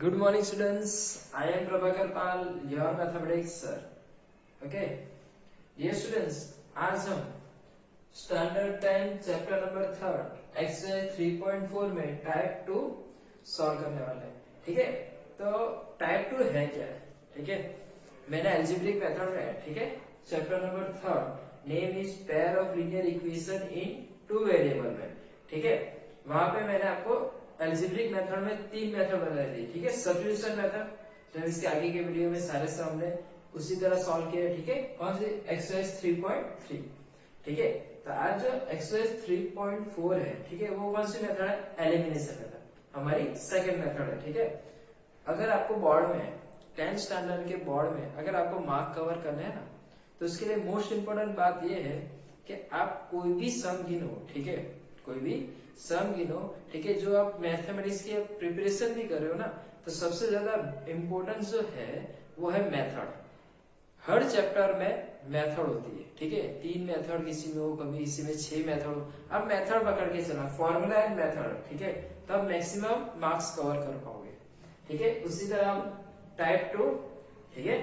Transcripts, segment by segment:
Good morning, students. I am Prabhakar Pal, your mathematics sir. Okay, dear students, आज हम standard 10 chapter number 3 exercise 3.4 में type 2 solve करने वाले हैं. ठीक है, तो टाइप 2 है क्या है? ठीक है, मैंने एल्जेब्रिक मेथड में, ठीक है, chapter number 3 name is pair of linear equation in 2 variable में. ठीक है, वहां पे मैंने आपको एल्जेब्रिक मेथड में 3 मेथड बताई थी. ठीक है, सब्स्टिट्यूशन मेथड जो इसके आगे के वीडियो में सारे सम ने उसी तरह सॉल्व किया. ठीक है, कौन सी एक्सरसाइज 3.3. ठीक है, तो आज जो एक्सरसाइज 3.4 है, ठीक है, वो कौन सी मेथड है? एलिमिनेशन मेथड, हमारी सेकंड मेथड है. ठीक है, अगर आपको बोर्ड में 10th स्टैंडर्ड के बोर्ड में अगर आपको मार्क कवर करना है ना, तो उसके लिए मोस्ट इंपोर्टेंट बात यह है कि आप कोई भी सम गिनो. ठीक है, कोई भी सम गिनो. ठीक है, जो आप मैथमेटिक्स की प्रिपरेशन भी कर रहे हो ना, तो सबसे ज्यादा इंपॉर्टेंस जो है वो है मेथड. हर चैप्टर में मेथड होती है. ठीक है, 3 मेथड किसी में हो, कभी किसी में 6 मेथड हो. अब मेथड पकड़ के चला, फॉर्मूला एंड मेथड. ठीक है, तब मैक्सिमम मार्क्स कवर कर पाओगे. ठीक है, उसी तरह हम टाइप 2. ठीक है,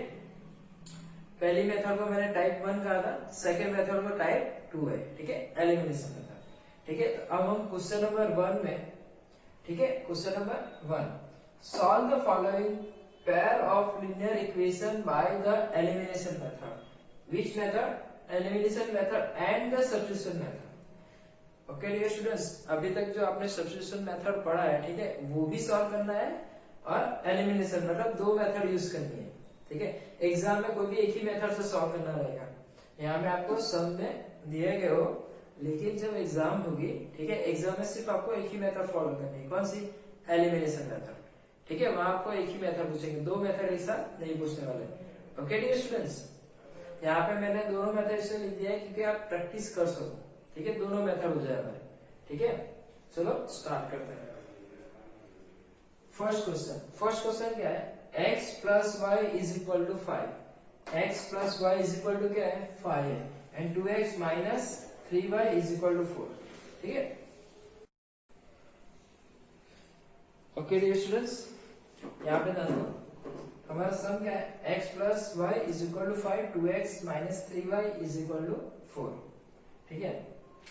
पहली मेथड को मैंने टाइप 1 कहा था, सेकेंड मेथड को टाइप 2 है. ठीक है, एलिमिनेशन मेथड. ठीक है, तो अब हम क्वेश्चन नंबर 1 में, ठीक है, question number 1, solve the following pair of linear equation by the elimination method. Which method? Elimination method and the substitution method. Okay dear students, अभी तक जो आपने सब्स्टिट्यूशन मेथड पढ़ा है, ठीक है, वो भी सॉल्व करना है और एलिमिनेशन मतलब 2 मेथड यूज करनी है. ठीक है, एग्जाम में कोई भी एक ही मेथड से सॉल्व करना रहेगा. यहाँ में आपको सम में दिए गए हो, लेकिन जब एग्जाम होगी, ठीक है, एग्जाम में सिर्फ आपको एक ही मेथड फॉलो करनी है. कौन सी? Elimination method. ठीक है, वहां आपको एक ही मेथड पूछेंगे, 2 मेथड एक साथ नहीं पूछने वाले. ओके डियर स्टूडेंट्स, यहाँ पे मैंने दोनों मेथड इसलिए लिख दिया है क्योंकि आप प्रैक्टिस कर सको. ठीक है, दोनों मेथड हो जाए हमारे. ठीक है, चलो स्टार्ट करते हैं. फर्स्ट क्वेश्चन क्या है? x plus Y is equal to 5. x plus Y is equal to क्या है? 5 है. And 2x minus 3y is equal to 4. ठीक है, ओके डियर स्टूडेंट्स, यहाँ पे ध्यान दो, हमारा सम क्या है? x plus Y is equal to 5, 2x minus 3y is equal to 4. ठीक है,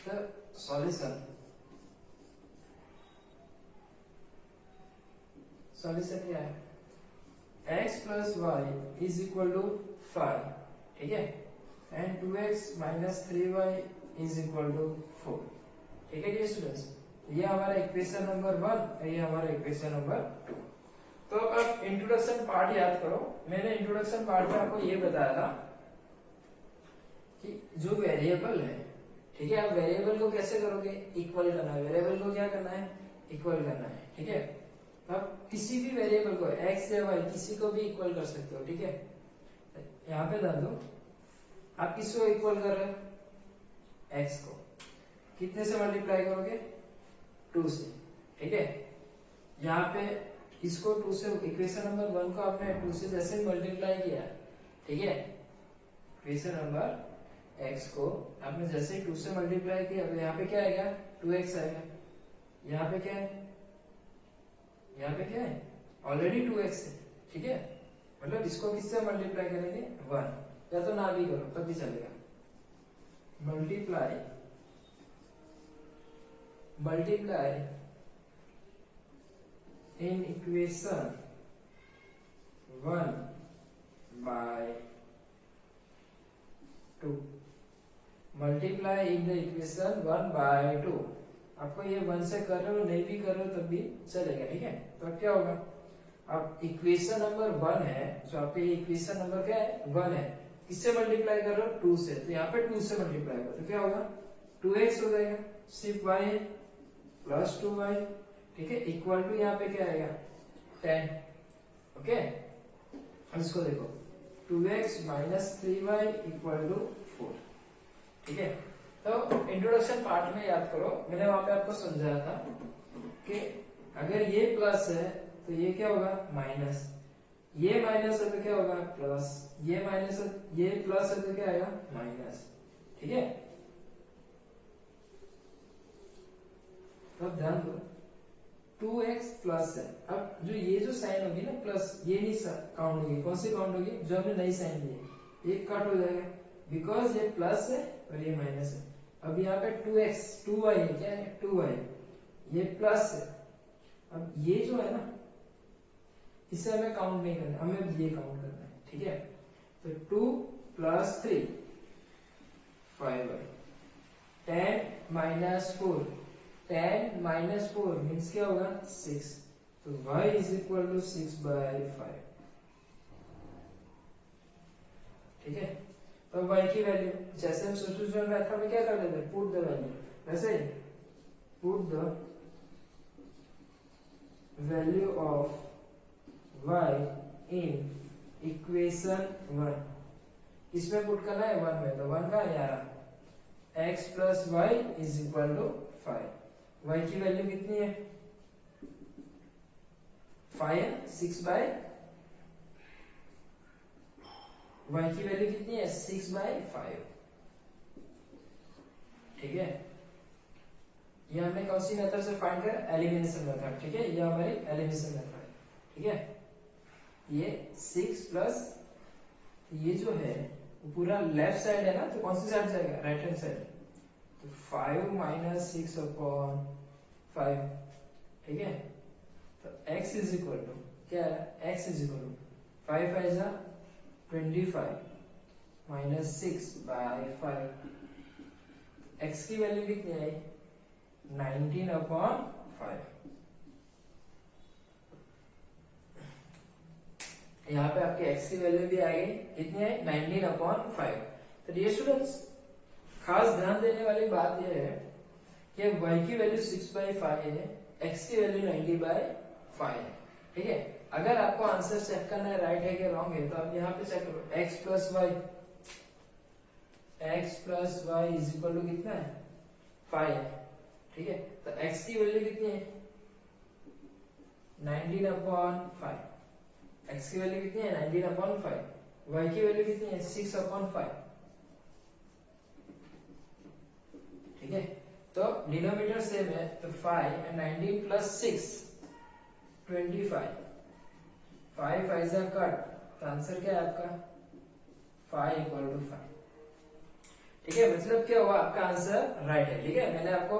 तो सॉल्यूशन क्या है? x plus Y is equal to 5. ठीक है, and 2x minus 3y is equal to 4. ठीक है डियर स्टूडेंट्स, ये हमारा इक्वेशन नंबर 1, ये हमारा इक्वेशन नंबर 2. तो अब इंट्रोडक्शन पार्ट याद करो. मैंने इंट्रोडक्शन पार्ट में आपको ये बताया था कि जो वेरिएबल है, ठीक है, आप वेरिएबल को कैसे करोगे? इक्वल करना है. वेरिएबल को क्या करना है? इक्वल करना है. ठीक है, आप किसी भी वेरिएबल को x या y किसी को भी इक्वल कर सकते हो. ठीक है, यहाँ पे ध्यान दो, आप किसको इक्वल कर रहे हो? x को. कितने से मल्टीप्लाई करोगे? 2 से. ठीक है, यहाँ पे इसको 2 से, इक्वेशन नंबर 1 को आपने 2 से जैसे मल्टीप्लाई किया, ठीक है, इक्वेशन नंबर x को आपने जैसे 2 से मल्टीप्लाई किया, तो यहाँ पे क्या आएगा? 2x आएगा. यहाँ पे क्या है? यहाँ पे क्या है? ऑलरेडी 2x है. ठीक है, मतलब इसको किससे मल्टीप्लाई करेंगे? 1, या तो ना भी करो तब भी चलेगा. Multiply in equation 1 by 2. Multiply in the equation 1 by 2. आपको ये 1 से कर रहे हो, नहीं भी कर रहे हो तब भी चलेगा. ठीक है, तो अब क्या होगा? अब इक्वेशन नंबर 1 है, जो आपके इक्वेशन नंबर क्या है? 1 है. किससे मल्टीप्लाई कर रहे हो? 2 से. तो यहाँ पे 2 से मल्टीप्लाई करो तो क्या होगा? 2x हो जाएगा. सिर्फ y है, प्लस 2y. ठीक है, इक्वल टू यहाँ पे क्या आएगा? 10. ओके, अब इसको देखो, 2x minus 3y equal to 4. ठीक है, तो इंट्रोडक्शन पार्ट में याद करो, मैंने वहां पे आपको समझाया था कि अगर ये प्लस है तो ये क्या होगा? माइनस. ये माइनस है तो क्या होगा? प्लस. ये माइनस है, ये प्लस है तो क्या आएगा? माइनस. ठीक है, तो ध्यान दो, 2x प्लस है। अब जो ये जो साइन होगी ना प्लस, ये नहीं काउंट होगी। कौन सी काउंट होगी? जो हमने नई साइन दी है, ये कट हो जाएगा बिकॉज ये प्लस है और ये माइनस है। अब यहाँ पे 2x 2y है, क्या है 2y, ये प्लस है। अब ये जो है ना इसे हमें काउंट नहीं करना, हमें ये काउंट करना है, ठीक है। तो 2 plus 3 5y, 10 minus 4, 10 minus 4 means क्या होगा 6, तो y इज इक्वल टू 6/5, ठीक है। तो y की वैल्यू जैसे हम सब्स्टिट्यूशन मेथड में क्या कर लेते हैं, पुट द वैल्यू, वैसे put the value of y in equation 1, इसमें पुट करना है 1 में, तो 1 का यार x plus Y is equal to 5, y की वैल्यू कितनी है 5, 6/, y की वैल्यू कितनी है 6/5, ठीक है। ये हमने कौन सी मेथड से फाइंड कर, एलिमिनेशन मेथड, ठीक है। ये हमारी एलिमिनेशन मेथड है, ठीक है। ये 6 प्लस ये जो है वो पूरा लेफ्ट साइड है ना, तो कौन सी साइड जाएगा, राइट हैंड साइड, तो 5 माइनस 6/5, ठीक है। तो x इज इक्वल टू क्या है, x इज इक्वल टू 5 5 जा 25 माइनस 6/5, x की वैल्यू कितनी आई 19/5। यहाँ पे आपके x की वैल्यू भी आ गई, कितनी है 19/5। तो डियर स्टूडेंट्स खास ध्यान देने वाली बात यह है कि y की वैल्यू 6/5 है, x की वैल्यू 90/5 है, ठीक है। अगर आपको आंसर चेक करना है राइट है कि रॉन्ग है, तो आप यहाँ पे चेक करो x plus Y is equal to कितना है 5 है, ठीक है। तो x की वैल्यू कितनी है 19/5, x की वैल्यू कितनी है 19/5, y की वैल्यू कितनी है 6/5, ठीक है। तो डिनोमिनेटर सेम है, तो 5 एंड 19 प्लस 6 25, 5 5 जा कट, तो आंसर क्या है आपका 5 इक्वल टू 5, ठीक है। मतलब क्या हुआ, आपका आंसर राइट है, ठीक है। मैंने आपको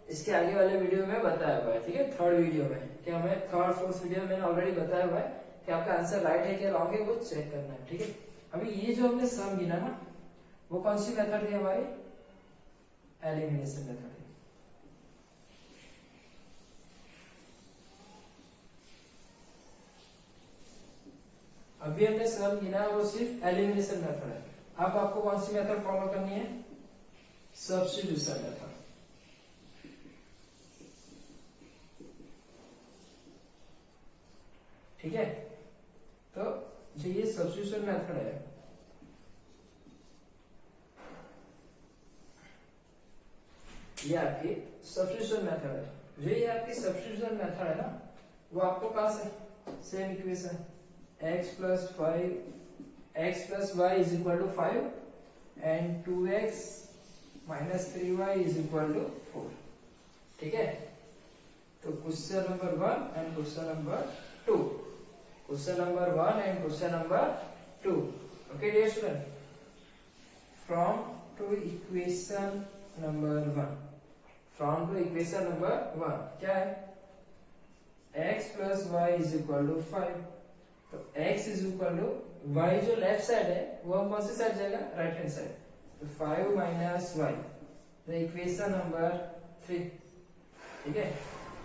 इसके आगे वाले वीडियो में बताया हुआ है, ठीक है, थर्ड वीडियो में, कि हमें थर्ड फोर्थ वीडियो में मैंने ऑलरेडी बताया हुआ है कि आपका आंसर राइट है कि रॉन्ग है, वो चेक करना है, ठीक है। अभी ये जो हमने सम गिना ना, वो कौन सी मेथड थी हमारी, एलिमिनेशन मेथड है। अभी हमने सम गिना वो सिर्फ एलिमिनेशन मेथड है। अब आपको कौन सी मेथड फॉलो करनी है, सब्स्टिट्यूशन मेथड, ठीक है। तो जो ये सब्स्टिट्यूशन मेथड है, ये आपकी सब्स्टिट्यूशन मेथड है। जो ये आपकी सब्स्टिट्यूशन मेथड है ना, वो आपको कहां से, same equation x plus Y is equal to 5 and 2x minus 3y is equal to 4, ठीक है। तो question number 1 and question number 2, question number 1 and question number 2, okay dear student. From to equation number 1, from to equation number 1 क्या है, x plus Y is equal to 5, तो x is equal to y जो left side है वो हम कौन सी side जाएगा, राइट हैंड साइड, तो 5 माइनस y, तो इक्वेशन नंबर 3, ठीक है।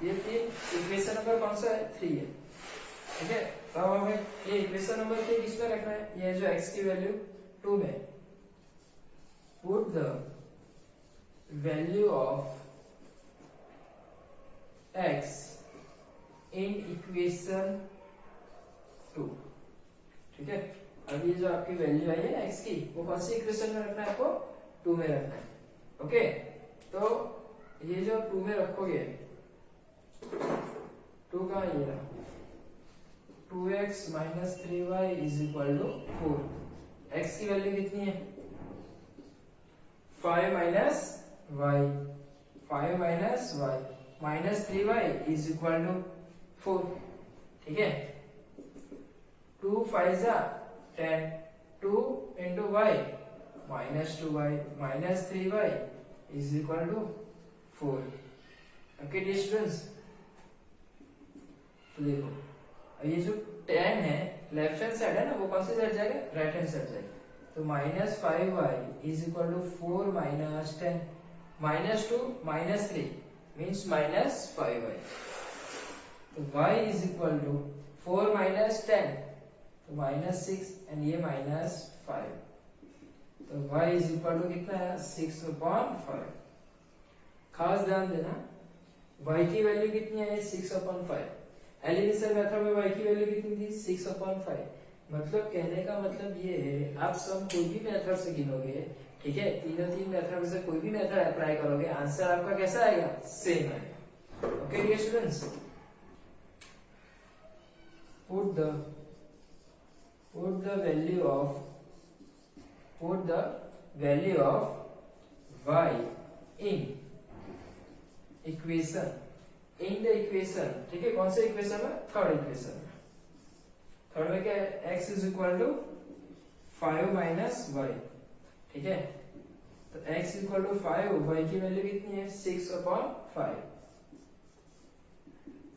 ये इक्वेशन नंबर कौन सा है 3 है, ठीक है। तो अब हमें ये इक्वेशन नंबर 3 किस में रखना है, ये जो x की वैल्यू 2 में, put the value of x in equation 2, ठीक है। अब ये जो आपकी वैल्यू आई है ना x की, वो कौन सी इक्वेशन में रखना है आपको, 2 में रखना है, ओके। तो ये जो 2 में रखोगे, 2 का ये रहा 2x minus 3y is equal to 4, x की वैल्यू कितनी है 5 minus y, 5 minus y minus 3y is equal to 4। ठीक है, 2 5 जा 10, 2 into y minus 2y minus 3y is equal to 4। Okay dear students, तो देखो ये जो 10 है लेफ्ट हैंड साइड है ना, वो कौन सी साइड जाएगा, राइट हैंड साइड जाएगा। तो minus 5y is equal to 4 minus 10, minus 2 minus 3 means minus 5y। तो y is equal to 4 minus 10 तो माइनस 6 एंड ये माइनस 5। तो y इज इक्वल टू कितना है, 6/5। खास ध्यान देना, y की वैल्यू कितनी है, 6/5। एलिमिनेशन मेथड में y की वैल्यू कितनी थी, 6/5। मतलब कहने का मतलब ये है, आप सम कोई भी मेथड से गिनोगे, ठीक है, तीन मेथड में से कोई भी मेथड अप्लाई करोगे, आंसर आपका कैसा आएगा, सेम आएगा। Okay dear students, put the value of y in equation, in the equation, ठीक है, कौन से इक्वेशन में, थर्ड इक्वेशन में। थर्ड में क्या है, x is equal to 5 minus y. ठीक है, तो x इक्वल टू 5, y की वैल्यू कितनी है, 6/5।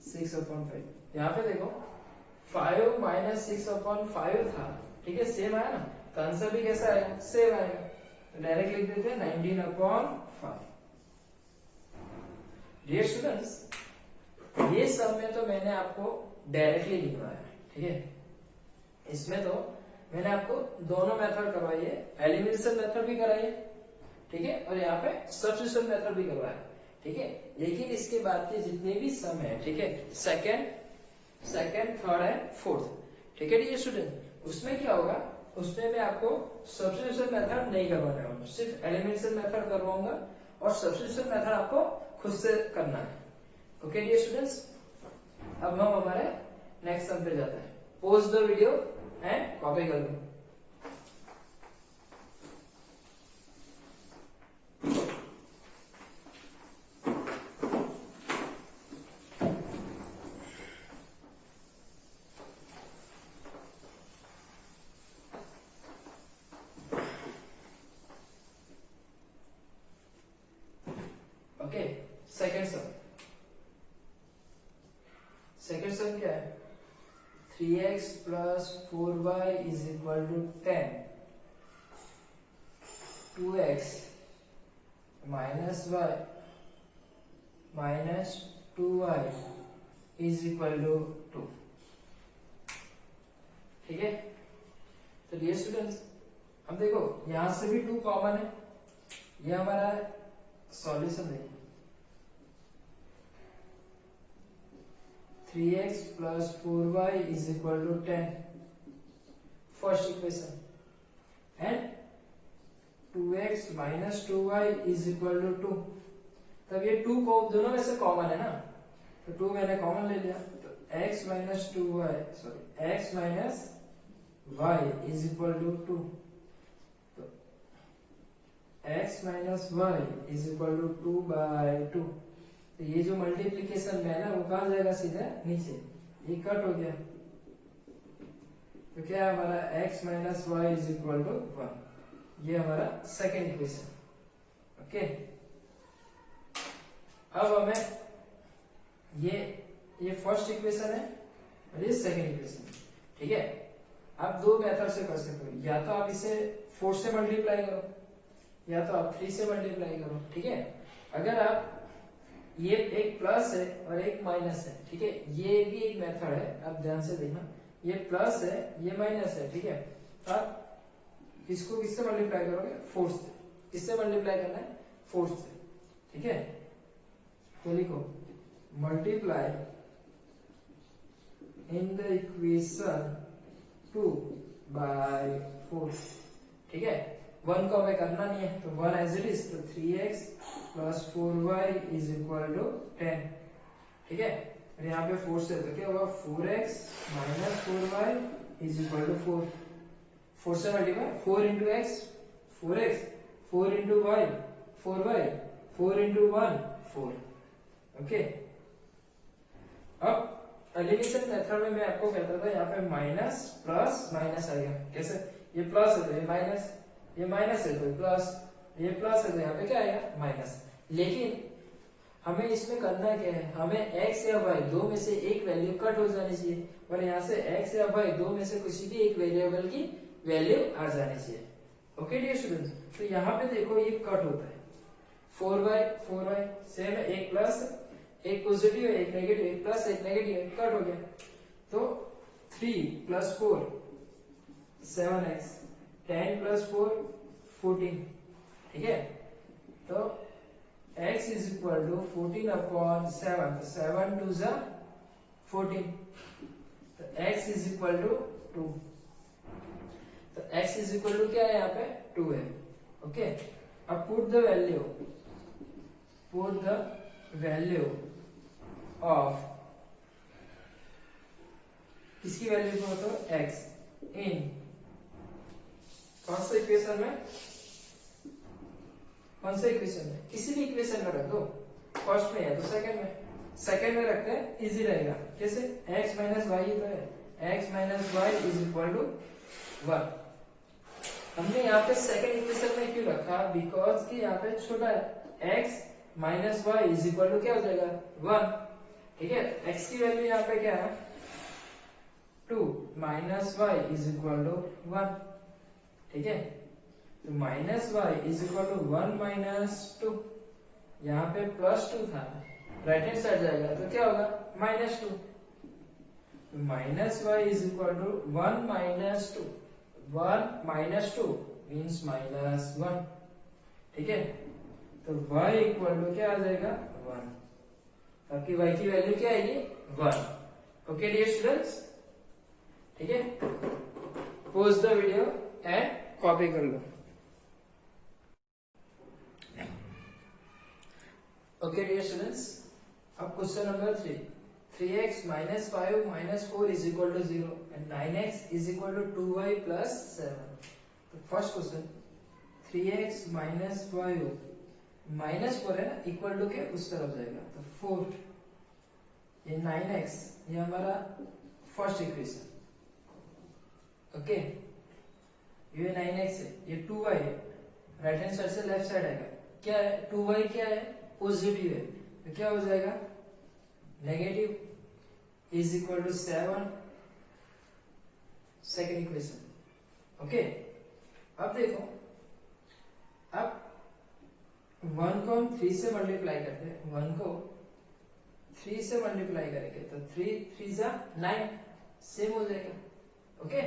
6/5 यहाँ पे देखो 5 माइनस 6/5 था, ठीक है, सेम आया ना, तो आंसर भी कैसा आएगा, सेम आएगा। तो डायरेक्ट लिख देते हैं 19/5। डियर स्टूडेंट्स, ये सब में तो मैंने आपको डायरेक्टली लिखवाया, ठीक है, इसमें तो मैंने आपको दोनों मेथड करवाई है, एलिमिनेशन मेथड भी कराई है, ठीक है, और यहाँ पे सब्स्टिट्यूशन मेथड भी करवाया, ठीक है। लेकिन इसके बाद के जितने भी सम है, ठीक है, सेकंड, थर्ड एंड फोर्थ, ठीक है डियर स्टूडेंट, उसमें क्या होगा, उसमें मैं आपको सब्स्टिट्यूशन मेथड नहीं करवाने वाला, सिर्फ एलिमिनेशन मेथड करवाऊंगा और सब्स्टिट्यूशन मेथड आपको खुद से करना है। ओके डियर स्टूडेंट्स, अब हम हमारे नेक्स्ट सम पे जाते हैं। Pause the video and copy कर लो। ओके, सेकंड सम क्या है, 3x plus 4y is equal to 10, 2x minus y minus 2y is equal to 2। ठीक है, तो डियर स्टूडेंट्स, अब देखो यहां से भी 2 कॉमन है, ये हमारा सॉल्यूशन है। 3x plus 4y is equal to 10, first equation, and 2x minus 2y is equal to 2। तब ये 2 को दोनों में से कॉमन है ना, तो 2 मैंने कॉमन ले लिया, तो x minus 2y, sorry x minus y is equal to 2। तो x minus y is equal to 2/2। तो ये जो मल्टीप्लीकेशन में है ना, वो कहाँ जाएगा, सीधा नीचे, ये कट हो गया, तो क्या है हमारा x minus y is equal to 1। ये हमारा सेकेंड इक्वेशन। ओके, अब हमें ये फर्स्ट इक्वेशन है और ये सेकेंड इक्वेशन, ठीक है। आप दो मेथड से कर सकते हो, या तो आप इसे 4 से मल्टीप्लाई करो, या तो आप 3 से मल्टीप्लाई करो, ठीक है। अगर आप, ये एक प्लस है और एक माइनस है, ठीक है, ये भी एक मेथड है, आप ध्यान से देखना, ये प्लस है ये माइनस है, ठीक है। आप इसको किससे मल्टीप्लाई करोगे, 4 से। किससे मल्टीप्लाई करना है, 4 से, ठीक है। तो लिखो multiply in the equation 2 by 4, ठीक है। 1 को हमें करना नहीं है, तो 1 एज इट इज, तो 3x plus 4y is equal to 10, ठीक है। और यहाँ पे 4 से तो क्या होगा, 4x minus 4y is equal to 4। 4 से multiply, 4 into x 4x, 4 into y 4y, 4 into 1 4। Okay. अब एलिमिनेशन मेथड में मैं आपको कहता था यहाँ पे माइनस प्लस माइनस आएगा। कैसे? ये प्लस है तो ये माइनस, ये माइनस है तो प्लस, ये प्लस है तो यहाँ पे क्या आएगा? माइनस। लेकिन हमें इसमें करना क्या है? हमें x या y दो में से एक वैल्यू कट हो जानी चाहिए, और यहाँ से x या y दो में से किसी भी एक वेरिएबल की वैल्यू आ जानी चाहिए। ओके डियर स्टूडेंट्स, तो यहाँ पे देखो ये कट होता है 4y सेम है, एक प्लस एक पॉजिटिव है एक नेगेटिव, एक प्लस एक नेगेटिव, कट हो गया। तो 3 प्लस 4 7x, 10 प्लस 4 14, ठीक है। तो x is equal to 14 upon 7, 7 to the 14, तो x is equal to 2, तो x is equal to क्या है यहाँ पे? 2 है। ओके, अब put the value of किसकी वैल्यू को तो x इन कौन सा इक्वेशन में? कौन सा इक्वेशन में? किसी भी इक्वेशन में रख दो, फर्स्ट में या तो सेकंड में। सेकंड में रखते हैं, इजी रहेगा। कैसे? x माइनस वाई तो है, x minus y is equal to 1। हमने यहाँ पे सेकंड इक्वेशन में क्यों रखा? बिकॉज कि यहाँ पे छोटा है, x minus y is equal to क्या हो जाएगा? 1, ठीक है। x की वैल्यू यहाँ पे क्या है? 2 minus y is equal to 1, ठीक है। तो minus y is equal to 1 minus 2, यहाँ पे प्लस 2 था, राइट हैंड साइड जाएगा तो क्या होगा? माइनस 2। तो minus y is equal to 1 minus 2, 1 minus 2 means minus 1, ठीक है। तो y इक्वल टू क्या आ जाएगा? 1। आपकी y की वैल्यू क्या आएगी? 1। ओके डियर स्टूडेंट्स, ठीक है। Pause the video and copy कर लो। ओके डियर स्टूडेंट्स, अब question number 3, 3x minus 5 minus 4 is equal to 0 and 9x is equal to 2y plus 7। तो first question 3x minus 5 minus 4 है ना, equal to के उस तरफ जाएगा तो 4, ये 9x, ये हमारा फर्स्ट इक्वेशन, ओके। ये 9x है, ये 2y है, राइट हैंड साइड से लेफ्ट साइड आएगा। क्या है? 2y क्या है? पॉजिटिव है, तो क्या हो जाएगा? Negative is equal to 7, second equation, okay. अब देखो, अब 1 को हम 3 से मल्टीप्लाई करते हैं, 1 को 3 से मल्टीप्लाई करेंगे तो 3 3 जा 9, सेम हो जाएगा, ओके।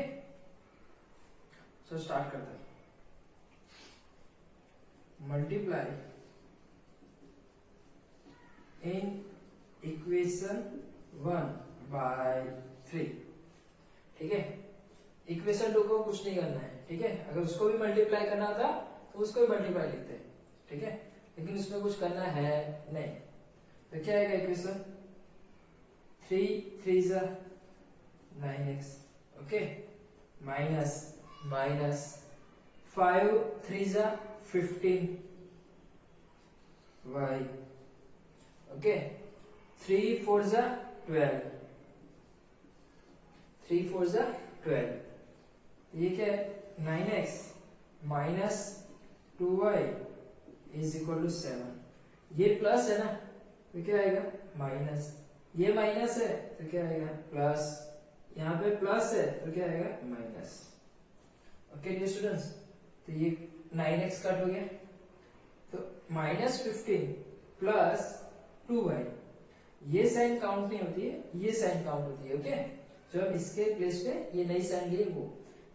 सो स्टार्ट करते हैं। मल्टीप्लाई इन इक्वेशन 1 बाय 3, ठीक है। इक्वेशन 2 को कुछ नहीं करना है, ठीक है। अगर उसको भी मल्टीप्लाई करना था तो उसको भी मल्टीप्लाई लिखते हैं, ठीक है, लेकिन उसमें कुछ करना है नहीं। तो क्या आएगा इक्वेशन? 3 3 जा 9x, ओके, माइनस माइनस 5 3 जा 15y, ओके, 3 4 जा 12, 3 4 जा 12, ये क्या है? 9x minus 2y is equal to 7। ये प्लस है ना, तो क्या आएगा? माइनस, ये माइनस है तो क्या आएगा? प्लस, यहाँ पे प्लस है तो क्या आएगा? Minus, okay dear students. तो ये 9x कट हो गया, तो माइनस 15 प्लस 2y, ये साइन काउंट नहीं होती है, ये साइन काउंट होती है, ओके। जो हम इसके प्लेस पे ये नई साइन लिए वो,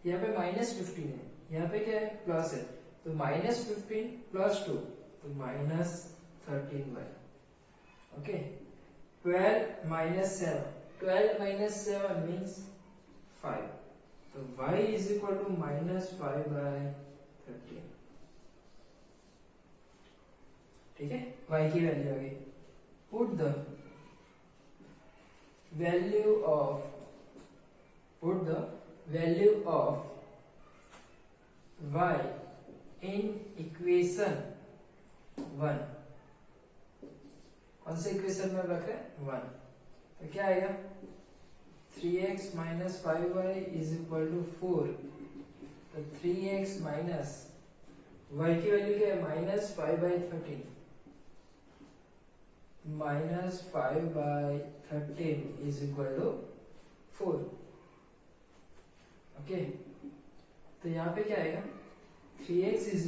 यहाँ पे माइनस 15 है, यहाँ पे क्या है? प्लस है, तो माइनस 15 प्लस 2 तो minus 13y, okay. 12 minus 7, 12 minus 7 means 5, तो y is equal to minus 5 by 13, ठीक है। y की वैल्यू आ गई। Put the value of y in equation 1 कौन से इक्वेशन में रख रहे हैं 1, तो क्या आएगा 3x minus 5y is equal to 4, तो 3x माइनस y की वैल्यू क्या है minus 5/13, minus 5/13 is equal to 4। Okay, तो यहाँ पे क्या आएगा 3x is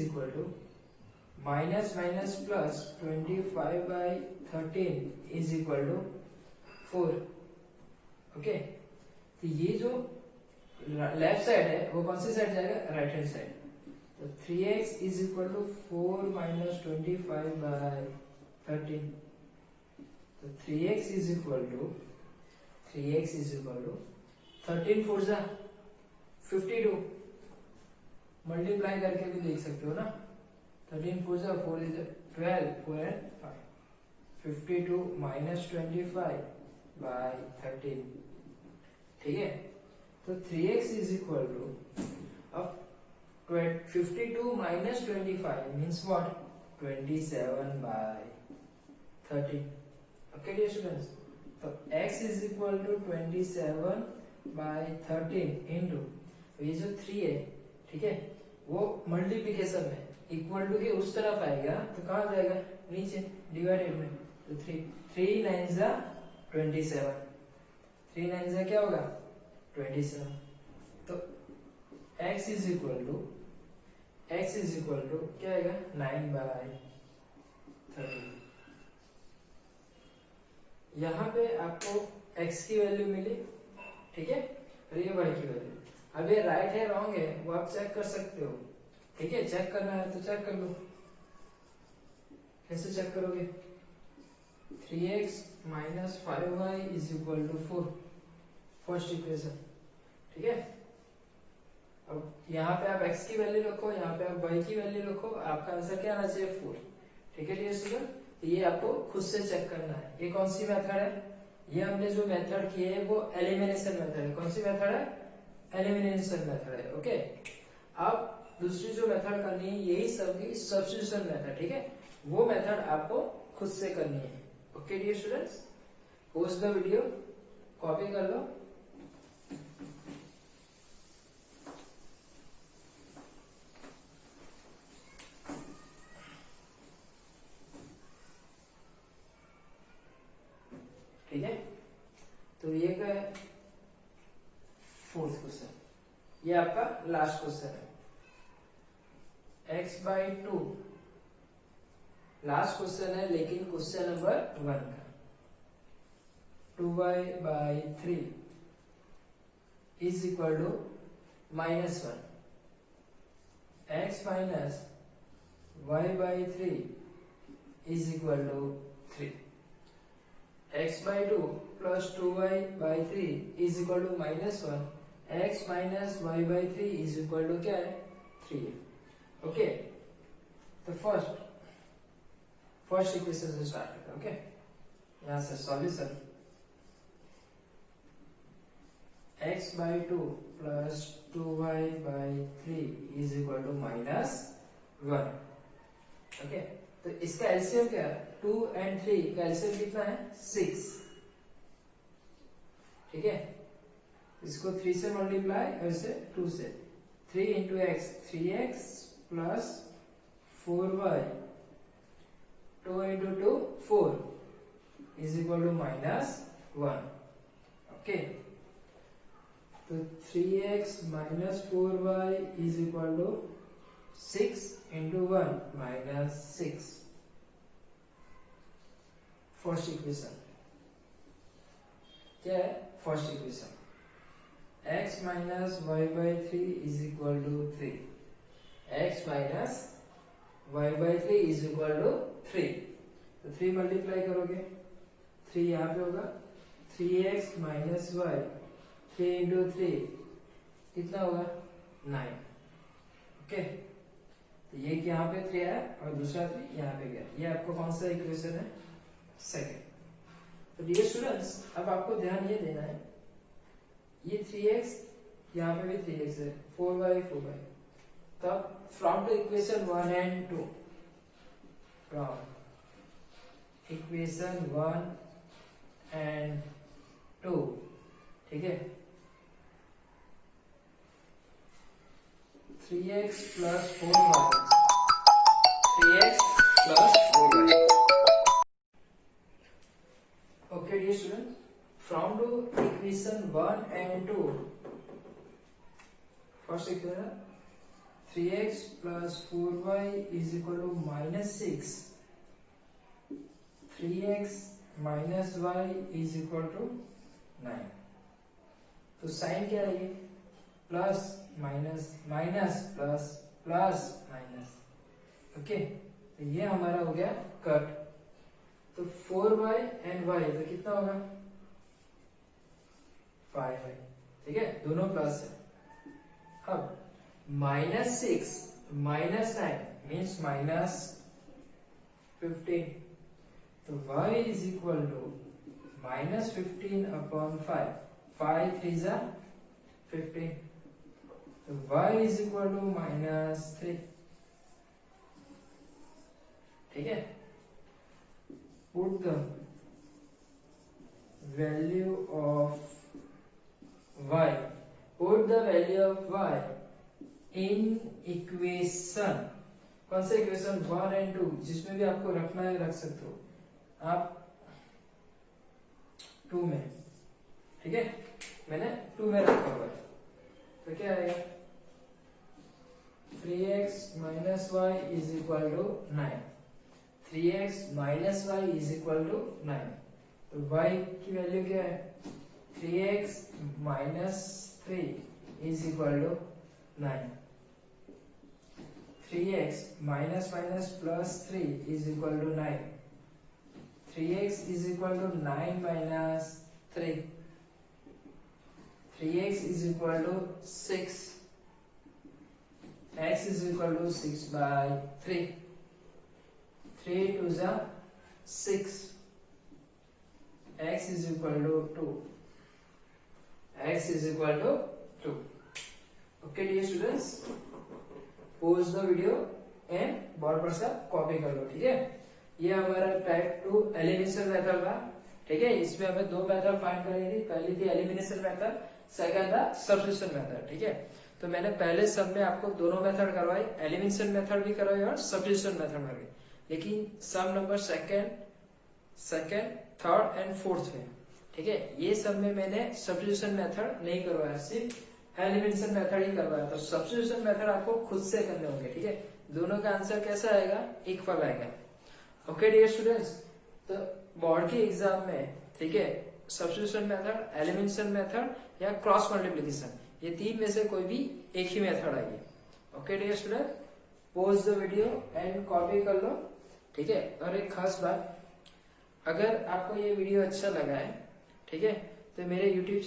equal to minus minus plus 25/13 is equal to 4। Okay, तो ये जो लेफ्ट साइड है वो कौन सी साइड जाएगा राइट हैंड साइड, तो 3x is equal to 4 minus 25/13, तो 3x इज इक्वल टू 13 4 जा 52, मल्टीप्लाई करके भी देख सकते हो ना, 13 4 जा 4 इज 12, 4 and 5, 52 माइनस 25/13, ठीक है। तो 3x इज इक्वल टू, अब 52 minus 25 means what 27/13। Okay dear students, तो x is equal to 27/13 into ये जो 3 है, ठीक है, वो मल्टीप्लिकेशन में इक्वल टू के उस तरफ आएगा तो कहाँ जाएगा नीचे डिवाइडेड में, तो 3 9 जा 27, 3 9 जा क्या होगा 27, तो x इज इक्वल टू क्या आएगा 9/13। यहाँ पे आपको x की वैल्यू मिली, ठीक है, और ये y की वैल्यू। अब ये राइट है रॉन्ग है वो आप चेक कर सकते हो, ठीक है, चेक करना है तो चेक कर लो। कैसे चेक करोगे, 3x minus 5y is equal to 4, first equation, ठीक है। अब यहाँ पे आप x की वैल्यू रखो, यहाँ पे आप y की वैल्यू रखो, आपका आंसर क्या आना चाहिए 4, ठीक है डियर स्टूडेंट। तो ये आपको खुद से चेक करना है। ये कौन सी मेथड है, ये हमने जो मेथड की है वो एलिमिनेशन मेथड है। कौन सी मेथड है, एलिमिनेशन मेथड है। ओके, अब दूसरी जो मेथड करनी है यही सबकी सब्स्टिट्यूशन मेथड, ठीक है, वो मेथड आपको खुद से करनी है। Okay dear students, pause the video, copy कर लो। ठीक है, तो ये क्या है फोर्थ क्वेश्चन, ये आपका लास्ट क्वेश्चन है। x/2 लास्ट क्वेश्चन है, लेकिन क्वेश्चन नंबर 1 का। 2y/3 is equal to -1, x minus y/3 is equal to 3, x/2 plus 2y/3 is equal to -1, x minus y/3 is equal to क्या है 3। Okay, तो first equation से start करते हैं। Okay, यहां से solution x/2 plus 2y/3 is equal to -1। Okay, तो इसका एलसीएम क्या है, 2 and 3 का एलसीएम कितना है 6, ठीक है। इसको 3 से मल्टीप्लाई और इसे 2 से, 3 into x 3x plus 4y, 2 into 2 4 is equal to -1। Okay, तो 3x minus 4y is equal to 6 into 1 -6, first equation क्या है, first equation x minus y/3 is equal to 3, x minus y/3 is equal to 3, तो 3 multiply करोगे, 3 यहाँ पे होगा, 3x minus y, 3 into 3 कितना होगा 9। ओके, तो ये यहाँ पे 3 है और दूसरा 3 यहाँ पे गया, ये आपको कौन सा इक्वेशन है, सेकेंड। तो डियर स्टूडेंट्स, अब आपको ध्यान ये देना है, ये 3x यहाँ पे भी 3x है, 4y, तब from to equation 1 and 2, from equation 1 and 2, ठीक है। 3x plus 4y, 3x plus 4y. Okay, dear students, from the equation 1 and 2, first equation 3x plus 4y is equal to minus 6. 3x minus y is equal to 9. तो sign क्या है, plus minus minus plus plus minus, okay. तो ये हमारा हो गया cut. तो 4y and y तो कितना होगा 5y, ठीक है, दोनों प्लस है। अब माइनस 6 माइनस 9 मीन्स माइनस 15, तो y is equal to minus 15 upon 5, 5 3 जा 15, तो y is equal to minus 3, ठीक है। Put the value of y, put the value of y in equation, कौन सा इक्वेशन 1 एंड 2, जिसमें भी आपको रखना है रख सकते हो आप 2 में, ठीक है, मैंने 2 में रखा हुआ है। तो क्या आएगा 3x minus y is equal to 9, 3x minus y is equal to 9, तो y की वैल्यू क्या है 3x minus 3 is equal to 9, 3x minus minus plus 3 is equal to 9, 3x is equal to 9 minus 3, 3x is equal to 6, x is equal to 6 by 3, 3 2 is 6, x is equal to 2, x is equal to 2. Okay dear students, pause the video and board पर से copy कर लो, ठीक है। ये हमारा type 2 elimination method था, ठीक है। इसमें हमें दो मेथड फाइंड करनी थी, पहली थी एलिमिनेशन मेथड, सेकंड था सब्स्टिट्यूशन मेथड, ठीक है। तो मैंने पहले सब में आपको दोनों मेथड करवाई, एलिमिनेशन मेथड भी करवाई और सब्स्टिट्यूशन मेथड करवाई, लेकिन some number second third and fourth में, ठीक है, ये सब में मैंने सब्स्टिट्यूशन मेथड नहीं करवाया, सिर्फ एलिमिनेशन मेथड ही करवाया। तो सब्स्टिट्यूशन मेथड आपको खुद से करने होंगे, ठीक है। दोनों का आंसर कैसा आएगा, इक्वल आएगा। ओके डियर स्टूडेंट्स, तो बोर्ड के एग्जाम में, ठीक है, सब्स्टिट्यूशन मेथड, एलिमिनेशन मेथड या क्रॉस मल्टीप्लिकेशन, ये तीन में से कोई भी एक ही मेथड आएगी। Okay dear student, pause the video and copy कर लो, ठीक है। और एक खास बात, अगर आपको ये वीडियो अच्छा लगा है, ठीक है, तो मेरे यूट्यूब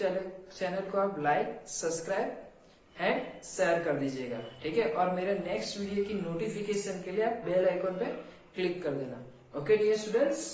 चैनल को आप लाइक, सब्सक्राइब एंड शेयर कर दीजिएगा, ठीक है। और मेरे नेक्स्ट वीडियो की नोटिफिकेशन के लिए आप बेल आइकन पे क्लिक कर देना। Okay dear students.